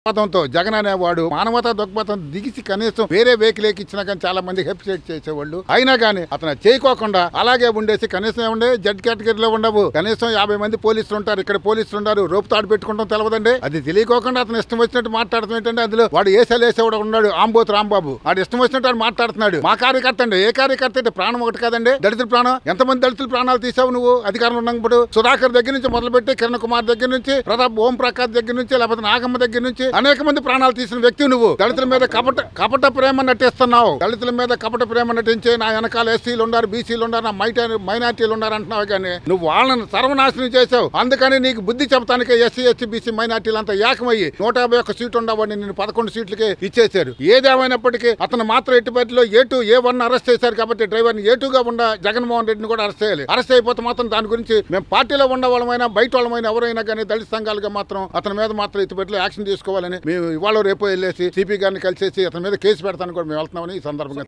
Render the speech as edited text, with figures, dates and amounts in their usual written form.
పదంతో జగన్ అనేవాడు మానవతా దృక్పథం దిగిసి కనీసం వేరే వెహికల్ ఇచ్చినా కానీ చాలా మంది హెప్సేట్ చేసేవాళ్ళు. అయినా కానీ అతను చేయకోకుండా అలాగే ఉండేసి కనీసం ఏమండే జడ్ కేటగిరీలో ఉండవు. కనీసం 50 మంది పోలీసులు ఉంటారు, ఇక్కడ పోలీసులు ఉన్నారు, రోపు తాడు పెట్టుకుంటాం తెలవదండి. అది తెలియకోకుండా అతను ఇష్టం వచ్చినట్టు మాట్లాడుతూ ఏంటంటే అందులో వాడు వేసేవాడు ఉన్నాడు ఆంబోతు రాంబాబు. వాడు ఇష్టం వచ్చినట్టు మాట్లాడుతున్నాడు. మా కార్యకర్త అండి, ఏ కార్యకర్త అంటే ప్రాణం ఒకటి కాదండి. దళితుల ప్రాణం ఎంతమంది దళితుల ప్రాణాలు తీసావు నువ్వు అధికారం ఉన్నప్పుడు? సుధాకర్ దగ్గర నుంచి మొదలుపెట్టి కిరణ్ కుమార్ దగ్గర నుంచి ప్రతాప్ ఓం ప్రకాష్ దగ్గర నుంచి లేకపోతే నాగమ్మ దగ్గర నుంచి అనేక మంది ప్రాణాలు తీసిన వ్యక్తి నువ్వు. దళితుల మీద కపట ప్రేమ నటిస్తున్నావు. దళితుల మీద కపట ప్రేమ నటించి నా వెనకాల ఎస్సీలు ఉన్నారు, బీసీలు ఉన్నారు, నా మైనార్టీలు ఉన్నారు అంటున్నావు. కానీ నువ్వు వాళ్ళని సర్వనాశనం చేసావు. అందుకని నీకు బుద్ధి చెప్తానికి ఎస్సీ ఎస్టీ బీసీ మైనార్టీలు అంతా ఏకమయ్యి 151 సీట్లు ఉండవని నేను 11 సీట్లకి ఇచ్చేశారు. ఏదేమైనప్పటికీ అతను మాత్రం ఎట్టుబడిలో A1 అరెస్ట్ చేశారు కాబట్టి డ్రైవర్ని A2గా ఉన్న జగన్మోహన్ రెడ్డిని కూడా అరెస్ట్ చేయాలి. అరెస్ట్ అయిపోతే మాత్రం దాని గురించి మేము పార్టీలో ఉండవాళ్ళమైనా బయట వాళ్ళమైనా ఎవరైనా కానీ దళిత సంఘాలుగా మాత్రం అతని మీద మాత్రం ఎత్తుపెట్లో యాక్షన్ తీసుకోవాలని మేము ఇవాళ రేపు వెళ్ళేసి సిపి గారిని కలిసేసి అతని మీద కేసు పెడతాను కూడా మేము వెళ్తున్నామని ఈ సందర్భంగా